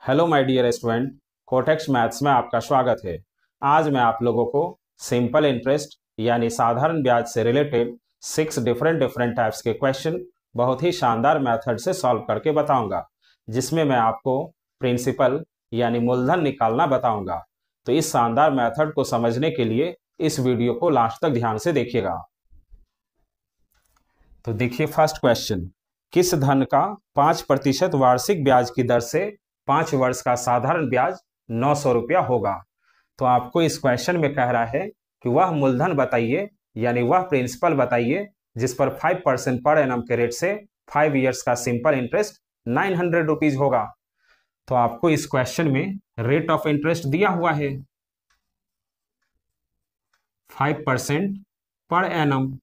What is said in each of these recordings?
Hello my dear student, कोटेक्स maths में आपका स्वागत है। आज मैं आप लोगों को सिंपल इंटरेस्ट यानी साधारण ब्याज से रिलेटेड 6 डिफरेंट टाइप्स के क्वेश्चन बहुत ही शानदार मेथड से सॉल्व करके बताऊंगा, जिसमें मैं आपको प्रिंसिपल यानी मूलधन निकालना बताऊंगा। तो इस शानदार मेथड को समझने के लिए इस वीडियो को लास्ट तक ध्यान से देखिएगा। तो देखिए फर्स्ट क्वेश्चन, किस धन का 5% वार्षिक ब्याज की दर से 5 वर्ष का साधारण ब्याज 900 रुपया होगा। तो आपको इस क्वेश्चन में कह रहा है कि वह मूलधन बताइए यानी वह प्रिंसिपल बताइए जिस पर 5% पर एनम के रेट से 5 इयर्स का सिंपल इंटरेस्ट 900 रुपीज होगा। तो आपको इस क्वेश्चन में रेट ऑफ इंटरेस्ट दिया हुआ है 5% पर एनम।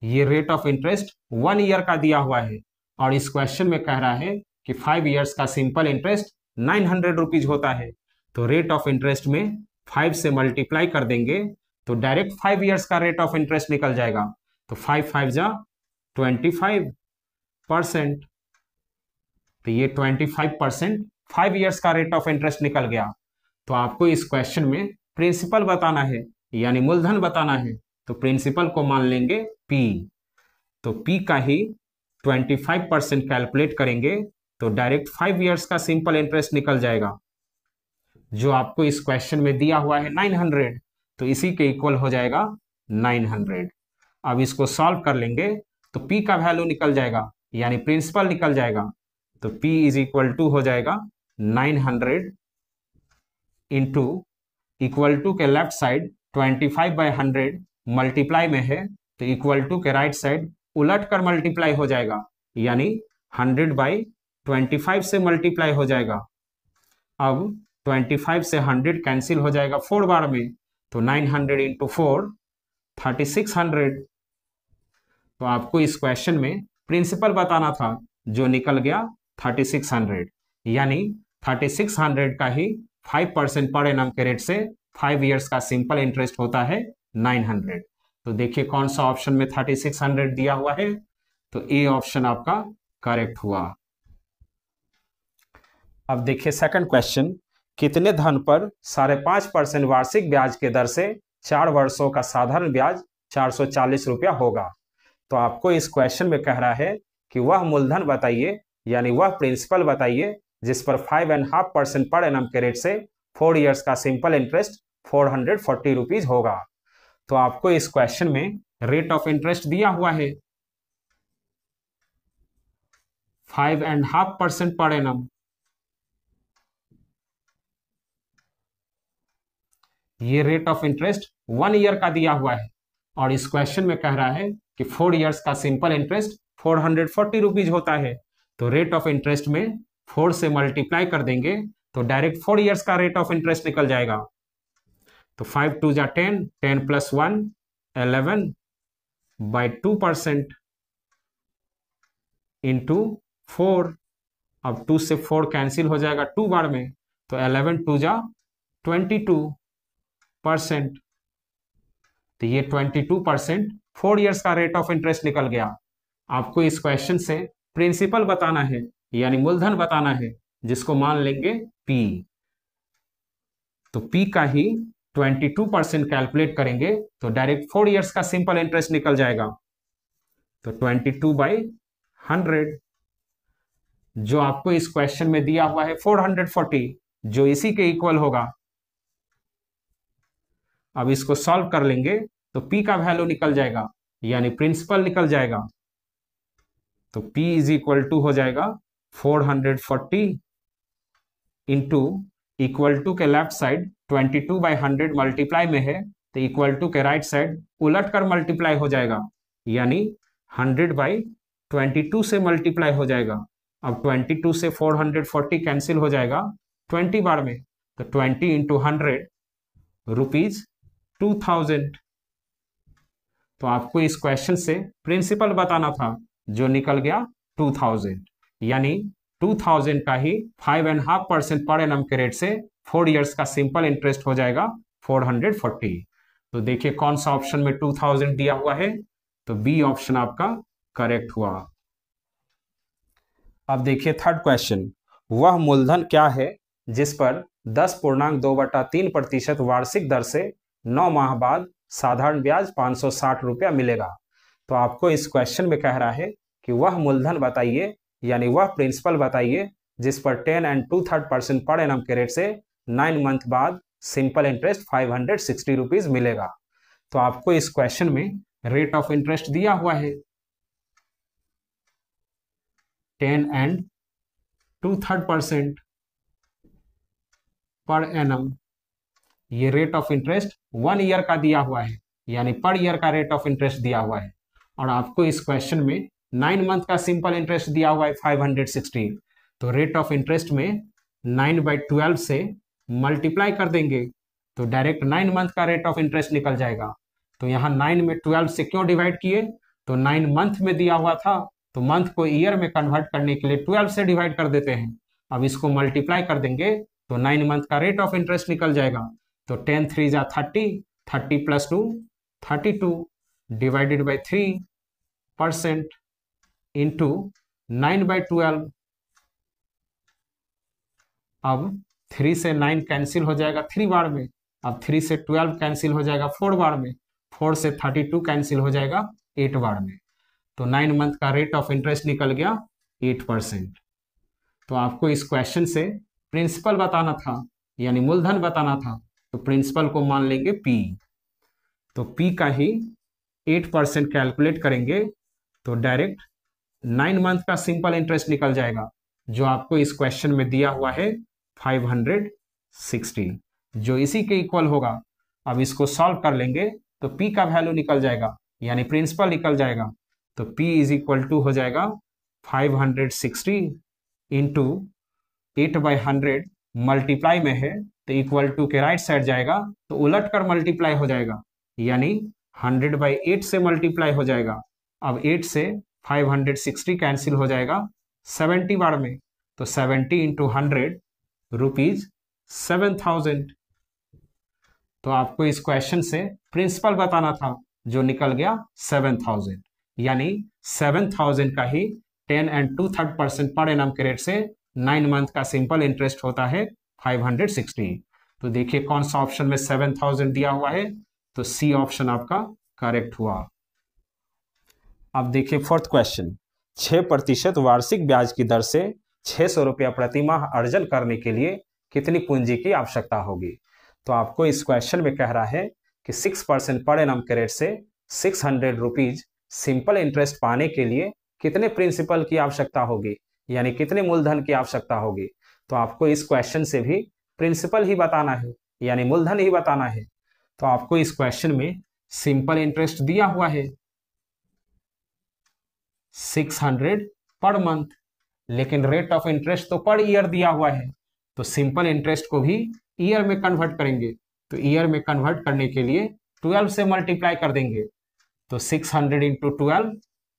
ये रेट ऑफ इंटरेस्ट 1 ईयर का दिया हुआ है और इस क्वेश्चन में कह रहा है कि 5 इयर्स का सिंपल इंटरेस्ट 900 रुपीज होता है। तो रेट ऑफ इंटरेस्ट में 5 से मल्टीप्लाई कर देंगे तो डायरेक्ट 5 इयर्स का रेट ऑफ इंटरेस्ट निकल जाएगा। तो 5 5 जा 25%। तो ये 25% 5 इयर्स का रेट ऑफ इंटरेस्ट निकल गया। तो आपको इस क्वेश्चन में प्रिंसिपल बताना है यानी मूलधन बताना है। तो प्रिंसिपल को मान लेंगे P। तो P का ही 25% कैलकुलेट करेंगे तो डायरेक्ट 5 इयर्स का सिंपल इंटरेस्ट निकल जाएगा, जो आपको इस क्वेश्चन में दिया हुआ है 900। तो इसी के इक्वल हो जाएगा 900। अब इसको सॉल्व कर लेंगे तो P का वैल्यू निकल जाएगा यानी प्रिंसिपल निकल जाएगा। तो P इज इक्वल टू हो जाएगा 900 इंटू इक्वल टू के लेफ्ट साइड 25/100 मल्टीप्लाई में है तो इक्वल टू के राइट साइड उलट कर मल्टीप्लाई हो जाएगा यानी 100/25 से मल्टीप्लाई हो जाएगा। अब 25 से 100 कैंसिल हो जाएगा 4 बार में, तो 900 इंटू 4 3600। तो आपको इस क्वेश्चन में प्रिंसिपल बताना था जो निकल गया 3600 यानी 3600 का ही 5% पर एनम के रेट से 5 इयर्स का सिंपल इंटरेस्ट होता है 900। तो देखिए कौन सा ऑप्शन में 3600 दिया हुआ है, तो ए ऑप्शन आपका करेक्ट हुआ। अब देखिए सेकंड क्वेश्चन, कितने धन पर 5.5% वार्षिक ब्याज के दर से 4 वर्षों का साधारण ब्याज 440 रुपया होगा। तो आपको इस क्वेश्चन में कह रहा है कि वह मूलधन बताइए यानी वह प्रिंसिपल बताइए जिस पर 5.5% पर एनम के रेट से 4 इयर्स का सिंपल इंटरेस्ट 440 रुपीज होगा। तो आपको इस क्वेश्चन में रेट ऑफ इंटरेस्ट दिया हुआ है 5.5% पर एनम। ये रेट ऑफ इंटरेस्ट 1 ईयर का दिया हुआ है और इस क्वेश्चन में कह रहा है कि 4 इयर्स का सिंपल इंटरेस्ट 440 रुपीज होता है। तो रेट ऑफ इंटरेस्ट में 4 से मल्टीप्लाई कर देंगे तो डायरेक्ट 4 इयर्स का रेट ऑफ इंटरेस्ट निकल जाएगा। तो 5 2 जा 10, 10 + 1 11/2% इंटू 4। अब 2 से 4 कैंसिल हो जाएगा 2 बार में, तो 11 2 जा 22%। तो ये 22% 4 इयर्स का रेट ऑफ इंटरेस्ट निकल गया। आपको इस क्वेश्चन से प्रिंसिपल बताना है यानी मूलधन बताना है जिसको मान लेंगे P। तो P का ही 22% कैलकुलेट करेंगे तो डायरेक्ट 4 इयर्स का सिंपल इंटरेस्ट निकल जाएगा। तो 22/100 जो आपको इस क्वेश्चन में दिया हुआ है 440, जो इसी के इक्वल होगा। अब इसको सॉल्व कर लेंगे तो P का वैल्यू निकल जाएगा यानी प्रिंसिपल निकल जाएगा। तो P इज इक्वल टू हो जाएगा 440 इंटू इक्वल टू के लेफ्ट साइड 22/100 मल्टीप्लाई में है तो इक्वल टू के राइट साइड उलट कर मल्टीप्लाई हो जाएगा यानी 100/22 से मल्टीप्लाई हो जाएगा। अब 22 से 440 कैंसिल हो जाएगा 20 बार में, तो 20 इंटू 100 रुपीज 2000। तो आपको इस क्वेश्चन से प्रिंसिपल बताना था जो निकल गया 2000 यानी 2000 का ही 5.5% पर एनम के रेट से 4 इयर्स का सिंपल इंटरेस्ट हो जाएगा 440। तो देखिए कौन सा ऑप्शन में 2000 दिया हुआ है, तो बी ऑप्शन आपका करेक्ट हुआ। अब देखिए थर्ड क्वेश्चन, वह मूलधन क्या है जिस पर 10.2/3% वार्षिक दर से 9 माह बाद साधारण ब्याज 560 रुपया मिलेगा। तो आपको इस क्वेश्चन में कह रहा है कि वह मूलधन बताइए, यानी वह प्रिंसिपल बताइए जिस पर 10 2/3% पर एनम के रेट से 9 मंथ बाद सिंपल इंटरेस्ट 560 रुपीज मिलेगा। तो आपको इस क्वेश्चन में रेट ऑफ इंटरेस्ट दिया हुआ है 10 2/3% पर एनम। ये रेट ऑफ इंटरेस्ट 1 ईयर का दिया हुआ है, यानी पर ईयर का रेट ऑफ इंटरेस्ट दिया हुआ है। और आपको इस क्वेश्चन में 9 मंथ का सिंपल इंटरेस्ट दिया हुआ है 560। तो रेट ऑफ इंटरेस्ट में 9/12 से मल्टीप्लाई कर देंगे तो डायरेक्ट 9 मंथ का रेट ऑफ इंटरेस्ट निकल जाएगा। तो यहाँ 9 में 12 से क्यों डिवाइड किए, तो 9 मंथ में दिया हुआ था, तो मंथ को ईयर में कन्वर्ट करने के लिए 12 से डिवाइड कर देते हैं। अब इसको मल्टीप्लाई कर देंगे तो 9 मंथ का रेट ऑफ इंटरेस्ट निकल जाएगा। तो 10 3 जा 30, 30 + 2 32 डिवाइडेड बाई 3% इंटू 9/12। अब 3 से 9 कैंसिल हो जाएगा 3 बार में, अब 3 से 12 कैंसिल हो जाएगा 4 बार में, 4 से 32 कैंसिल हो जाएगा 8 बार में। तो 9 मंथ का रेट ऑफ इंटरेस्ट निकल गया 8%। तो आपको इस क्वेश्चन से प्रिंसिपल बताना था, यानी मूलधन बताना था, तो प्रिंसिपल को मान लेंगे P। तो P का ही 8% कैलकुलेट करेंगे तो डायरेक्ट 9 मंथ का सिंपल इंटरेस्ट निकल जाएगा, जो आपको इस क्वेश्चन में दिया हुआ है 560, जो इसी के इक्वल होगा। अब इसको सॉल्व कर लेंगे तो P का वैल्यू निकल जाएगा, यानी प्रिंसिपल निकल जाएगा। तो P = हो जाएगा 560 इंटू 8/100 मल्टीप्लाई में है तो इक्वल टू के राइट साइड जाएगा तो उलट कर मल्टीप्लाई हो जाएगा, यानी 100/8 से मल्टीप्लाई हो जाएगा। अब 8 से 560 कैंसिल हो जाएगा 70 बार में, तो 70 इंटू 100 रुपीज 7000। तो आपको इस क्वेश्चन से प्रिंसिपल बताना था, जो निकल गया 7000, यानी 7000 का ही 10 2/3% पर एनम के रेट से 9 मंथ का सिंपल इंटरेस्ट होता है 560। तो देखिए कौन सा ऑप्शन में 7000 दिया हुआ है, तो सी ऑप्शन आपका करेक्ट हुआ। अब देखिए फोर्थ क्वेश्चन, 6% वार्षिक ब्याज की दर से 600 रुपया प्रति माह अर्जन करने के लिए कितनी पूंजी की आवश्यकता होगी। तो आपको इस क्वेश्चन में कह रहा है कि 6% पर एनम के रेट से 600 रुपीज सिंपल इंटरेस्ट पाने के लिए कितने प्रिंसिपल की आवश्यकता होगी, यानी कितने मूलधन की आवश्यकता होगी। तो आपको इस क्वेश्चन से भी प्रिंसिपल ही बताना है, यानी मूलधन ही बताना है। तो आपको इस क्वेश्चन में सिंपल इंटरेस्ट दिया हुआ है 600 पर मंथ, लेकिन रेट ऑफ इंटरेस्ट तो पर ईयर दिया हुआ है। तो सिंपल इंटरेस्ट को भी ईयर में कन्वर्ट करेंगे, तो ईयर में कन्वर्ट करने के लिए 12 से मल्टीप्लाई कर देंगे। तो 600 इंटू 12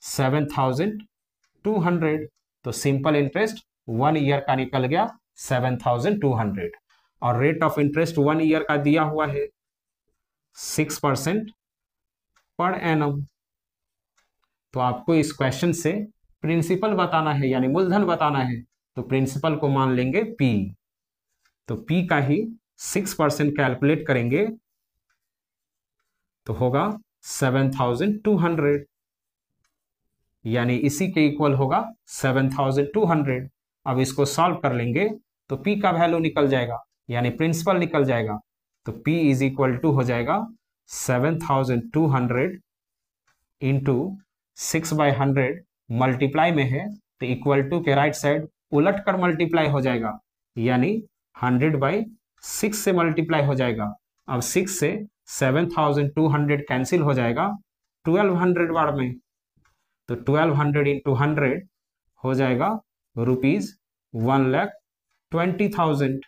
7200। तो सिंपल इंटरेस्ट 1 ईयर का निकल गया 7200, और रेट ऑफ इंटरेस्ट 1 ईयर का दिया हुआ है 6% पर एनम। तो आपको इस क्वेश्चन से प्रिंसिपल बताना है, यानी मूलधन बताना है, तो प्रिंसिपल को मान लेंगे P। तो P का ही 6% कैलकुलेट करेंगे तो होगा 7200, यानी इसी के इक्वल होगा 7200। अब इसको सॉल्व कर लेंगे तो P का वैल्यू निकल जाएगा, यानी प्रिंसिपल निकल जाएगा। तो P = हो जाएगा 7200 इंटू 6/100 मल्टीप्लाई में है तो इक्वल टू के राइट साइड उलट कर मल्टीप्लाई हो जाएगा, यानी 100/6 से मल्टीप्लाई हो जाएगा। अब 6 से 7200 कैंसिल हो जाएगा 1200 बार में, तो 1200 इंटू 100 हो जाएगा रुपीज 1,20,000।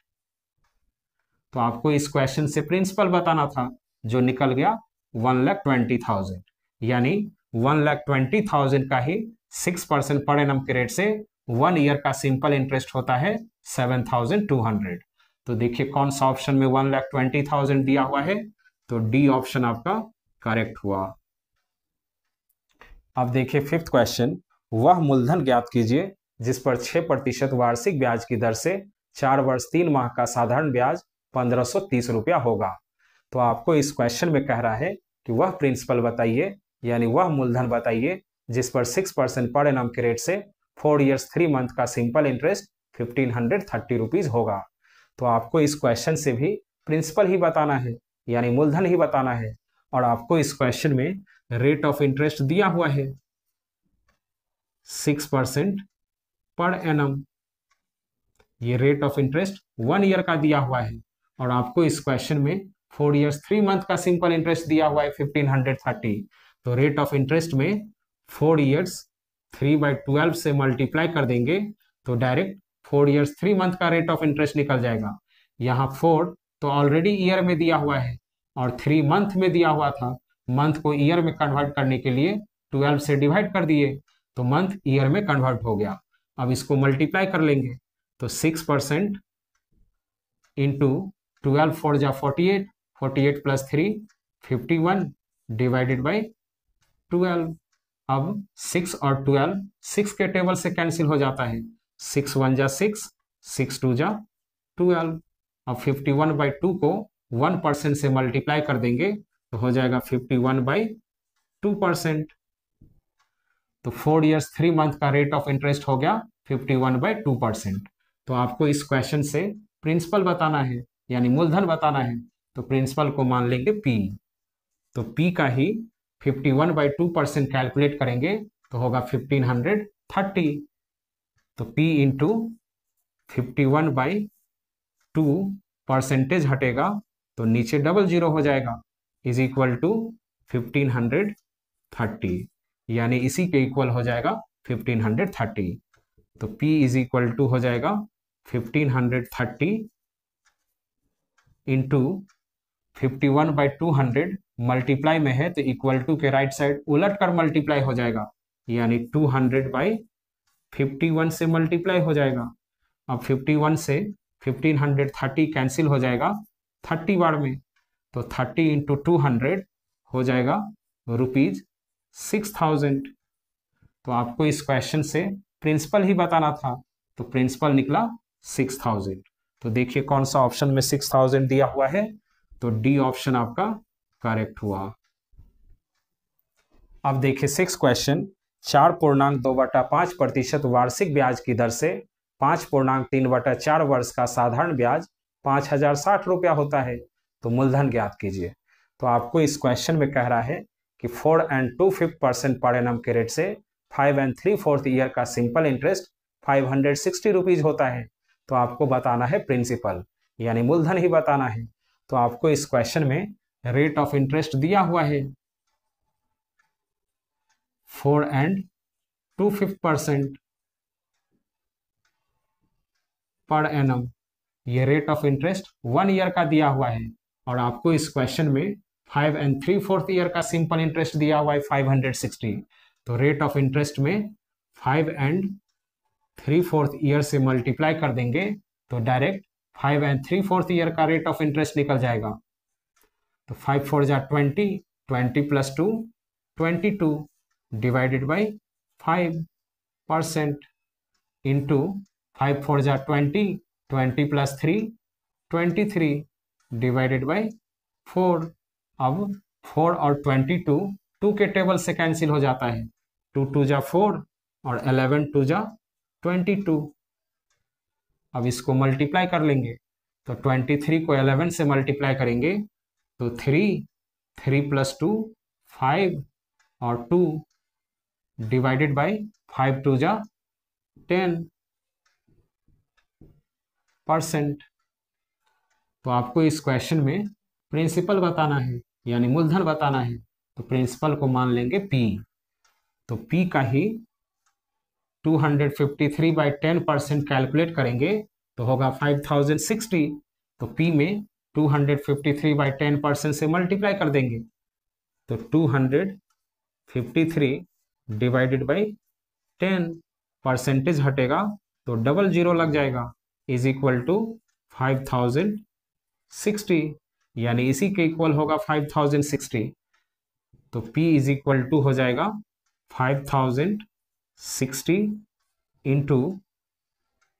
तो आपको इस क्वेश्चन से प्रिंसिपल बताना था, जो निकल गया 1,20,000, यानी 1,20,000 का ही 6% पर एनम के रेट से 1 ईयर का सिंपल इंटरेस्ट होता है 7200। तो देखिए कौन सा ऑप्शन में 1,20,000 दिया हुआ है, तो डी ऑप्शन आपका करेक्ट हुआ। अब देखिए फिफ्थ क्वेश्चन, वह मूलधन ज्ञात कीजिए जिस पर 6% वार्षिक ब्याज की दर से 4 वर्ष 3 माह का साधारण ब्याज 1530 रुपया होगा। तो आपको इस क्वेश्चन में कह रहा है कि वह प्रिंसिपल बताइए, यानी वह मूलधन बताइए जिस पर 6% पर एनम के रेट से 4 ईयर्स 3 मंथ का सिंपल इंटरेस्ट 1530 रुपीज होगा। तो आपको इस क्वेश्चन से भी प्रिंसिपल ही बताना है, यानी मूलधन ही बताना है। और आपको इस क्वेश्चन में रेट ऑफ इंटरेस्ट दिया हुआ है 6% पर एनम। ये रेट ऑफ इंटरेस्ट 1 ईयर का दिया हुआ है। और आपको इस क्वेश्चन में 4 ईयर्स 3 मंथ का सिंपल इंटरेस्ट दिया हुआ है 1530। तो रेट ऑफ इंटरेस्ट में 4 ईयर्स 3/12 से मल्टीप्लाई कर देंगे तो डायरेक्ट 4 ईयर्स 3 मंथ का रेट ऑफ इंटरेस्ट निकल जाएगा। यहाँ 4 तो ऑलरेडी ईयर में दिया हुआ है और 3 मंथ में दिया हुआ था। मंथ को ईयर में कन्वर्ट करने के लिए 12 से डिवाइड कर दिए तो मंथ ईयर में कन्वर्ट हो गया। अब इसको मल्टीप्लाई कर लेंगे तो 6% इंटू 12 4 जा 48, 48 प्लस 3 51 डिवाइडेड बाई 12। अब 6 और 12 6 के टेबल से कैंसिल हो जाता है। 6 1 जा 6, 6 2 जा 12। अब 51/2 को 1% से मल्टीप्लाई कर देंगे तो हो जाएगा 51/2%। तो 4 ईयर्स 3 मंथ का रेट ऑफ इंटरेस्ट हो गया 51/2%। तो आपको इस क्वेश्चन से प्रिंसिपल बताना है, यानी मूलधन बताना है। तो प्रिंसिपल को मान लेंगे P। तो P का ही 51/2% कैलकुलेट करेंगे तो होगा 1530। तो P इंटू 51/2 परसेंटेज हटेगा तो नीचे डबल जीरो हो जाएगा, इज इक्वल टू 1530, यानी इसी के इक्वल हो जाएगा 1530। तो P इज इक्वल टू हो जाएगा 1530 इंटू 51/200 मल्टीप्लाई में है तो इक्वल टू के राइट साइड उलट कर मल्टीप्लाई हो जाएगा, यानी 200/51 से मल्टीप्लाई हो जाएगा। अब 51 से 1530 कैंसिल हो जाएगा 30 बार में, तो 30 इंटू 200 हो जाएगा ₹6000। तो आपको इस क्वेश्चन से प्रिंसिपल ही बताना था, तो प्रिंसिपल निकला 6000। तो देखिए कौन सा ऑप्शन में 6000 दिया हुआ है, तो डी ऑप्शन आपका करेक्ट हुआ। अब देखिए 6 क्वेश्चन, 4.2/5% वार्षिक ब्याज की दर से 5.3/4 वर्ष का साधारण ब्याज 5060 रुपया होता है। तो मूलधन ज्ञात कीजिए। तो आपको इस क्वेश्चन में कह रहा है कि 4 2/5% पर एनम के रेट से 5 3/4 ईयर का सिंपल इंटरेस्ट 560 रुपीज होता है। तो आपको बताना है प्रिंसिपल, यानी मूलधन ही बताना है। तो आपको इस क्वेश्चन में रेट ऑफ इंटरेस्ट दिया हुआ है 4 2/5% पर एनम। ये रेट ऑफ इंटरेस्ट 1 ईयर का दिया हुआ है। और आपको इस क्वेश्चन में 5 3/4 ईयर का सिंपल इंटरेस्ट दिया हुआ है 560। तो रेट ऑफ इंटरेस्ट में 5 3/4 ईयर से मल्टीप्लाई कर देंगे तो डायरेक्ट 5 3/4 ईयर का रेट ऑफ इंटरेस्ट निकल जाएगा। तो 5 4 जा 20, 20 प्लस 2 22 डिवाइडेड बाई 5% इंटू 5 4 जा 20, 20 प्लस 3 23 डिवाइडेड बाई 4। अब 4 और 22 2 के टेबल से कैंसिल हो जाता है, 2 2 जा 4 और 11 2 जा 22। अब इसको मल्टीप्लाई कर लेंगे तो 23 को 11 से मल्टीप्लाई करेंगे तो 3 प्लस 2 5 और 2 डिवाइडेड बाई 5 2 जा 10%। तो आपको इस क्वेश्चन में प्रिंसिपल बताना है, यानी मूलधन बताना है। तो प्रिंसिपल को मान लेंगे P। तो P का ही 253/10% कैलकुलेट करेंगे तो होगा 5060। तो P में 253/10% से मल्टीप्लाई कर देंगे तो 253 डिवाइडेड बाई 10 परसेंटेज हटेगा तो डबल जीरो लग जाएगा, इज इक्वल टू 5060, यानी इसी के इक्वल होगा 5060। तो P इज इक्वल टू हो जाएगा 5060 इंटू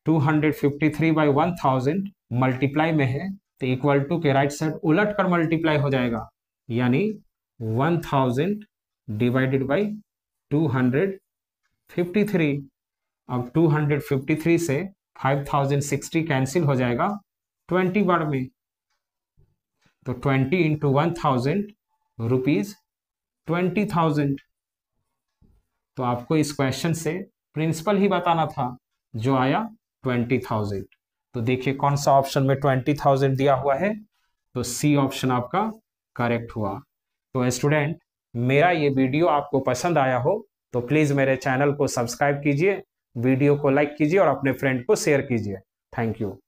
253 बाई 1000 मल्टीप्लाई में है तो इक्वल टू के राइट साइड उलट कर मल्टीप्लाई हो जाएगा, यानी 1000 डिवाइडेड बाई 253। अब 253 से 5060 कैंसिल हो जाएगा 20 बार में, तो 20 इंटू 1000 रुपीज 20,000। तो आपको इस क्वेश्चन से प्रिंसिपल ही बताना था, जो आया 20,000। तो देखिए कौन सा ऑप्शन में 20,000 दिया हुआ है, तो सी ऑप्शन आपका करेक्ट हुआ। तो स्टूडेंट, मेरा ये वीडियो आपको पसंद आया हो तो प्लीज़ मेरे चैनल को सब्सक्राइब कीजिए, वीडियो को लाइक कीजिए और अपने फ्रेंड को शेयर कीजिए। Thank you.